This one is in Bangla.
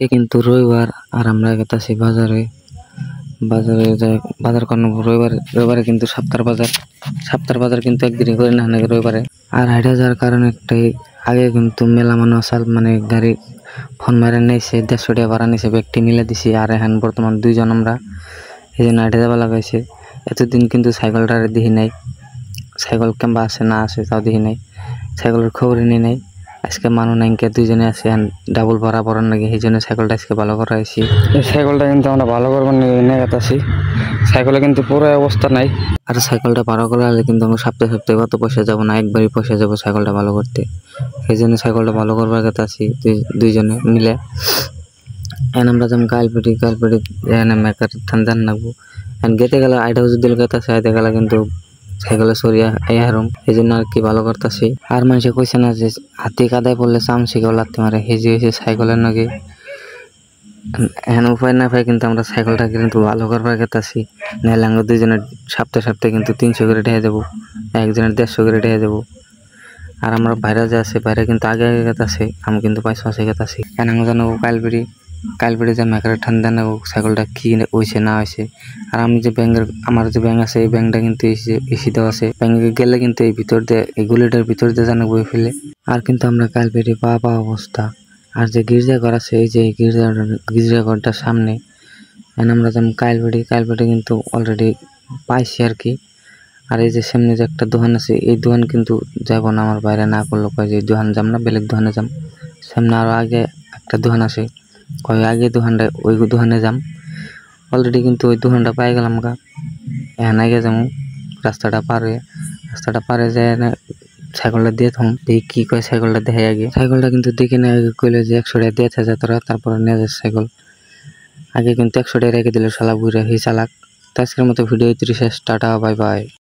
এ কিন্তু রবিবার আর আমরা গেতাছি বাজারে। বাজার করার রবিবারে কিন্তু সপ্তাহের বাজার কিন্তু একদিনই করে না নাকি রবিবারে। আর হাইটা যাওয়ার কারণ একটাই, আগে কিন্তু মেলা মানুষ আসাল মানে গাড়ি ফোন মারে নিয়েছে 150 টাকা ভাড়া নিয়েছে, ব্যক্তি মিলে দিছি। আর এখন বর্তমান 2 জন আমরা, এই জন্য হাইটে যাওয়া লাগাইছে। এতদিন কিন্তু সাইকেলটা দেখি নাই, সাইকেল কেমবা আসে না আসে তাও দেখি নাই, সাইকেলের খবরই নিয়ে নাই। আজকে মানুষ নাইকে 2 জনে আছে, ডাবল ভাড়া পড়ার নাকি, সেই জন্য সাইকেলটা আজকে ভালো করা হয়েছি। এই সাইকেলটা কিন্তু আমরা ভালো করবার নিয়ে গেছি। সাইকেলে কিন্তু পুরো অবস্থা নাই। আর সাইকেলটা ভালো করা হলে কিন্তু আমরা সপ্তাহে কত পয়সা যাবো না, একবারই পয়সা যাবো সাইকেলটা ভালো করতে। সেই জন্য সাইকেলটা ভালো করবার গেছি 2 জনে মিলে। এখন আমরা যেমন কালপিটি এখানে মেকার থান জান লাগবো। এখন গেতে গেলে আইটাও যদি গেতাছে, আইতে গেলে কিন্তু সাইকেলে সরিয়া হারুম, এই জন্য আর কি ভালো করতেছি। আর মানুষে কইছে না যে হাতি কাদায় পড়লে চামচিকেও লাগতে মারে, হেজি হয়েছে সাইকেলের নাকি। এখন উপায় না পাই কিন্তু আমরা সাইকেলটা কিন্তু ভালো করবার গেতাছি। নাহলে আমরা 2 জনের সপ্তাহে কিন্তু 300 করে ঢেকে দেবো, একজনের 150 করে ঢেকে দেবো। আর আমরা বাইরে যে আছে, বাইরে কিন্তু আগে গেতাছে, আমি কিন্তু পাশে গেতাছি। এখন আমরা জানো কালপিড়ি যে মেকারের ঠান্ডা নেবো সাইকেলটা কি হয়েছে না হয়েছে। আর আমি যে আমার যে ব্যাংক আছে, এই ব্যাংকটা কিন্তু এসি দেওয়া আছে। ব্যাংকে গেলে কিন্তু এই ভিতর দিয়ে, এই গুলিটার ভিতর দিয়ে জানো বই ফেলে। আর কিন্তু আমরা কালপিড়ি পা অবস্থা। আর যে গির্জাঘর আছে, এই যে গির্জাঘরটার সামনে এখন আমরা যেমন কালপিড়ি কিন্তু অলরেডি পাইছি আর কি। আর এই যে সামনে যে একটা দোকান আছে, এই দোকান কিন্তু যাব না, আমার বাইরে না করলো কয় যে দোকান যাম না, বেলেগ দোকানে যাম। সামনে আরো আগে একটা দোকান আছে, কয় আগে দোকানটা ওই দোকানে যাম। অলরেডি কিন্তু ওই দোকানটা পাই গেলাম গা। এখন আগে যাবো রাস্তাটা পারে যায় না, সাইকেলটা দিয়ে থাম দেখি কি কয়। সাইকেলটা দেখে আগে, সাইকেলটা কিন্তু দেখে না আগে কইলে যে 100 টাকা দিয়েছে যা তোরা, তারপরে নিয়ে যায় সাইকেল। আগে কিন্তু 100 টাকা রেখে দিল শালা বুড়া হি চালাক। তো আজকের মতো ভিডিও শেষ, টাটা বাই বাই।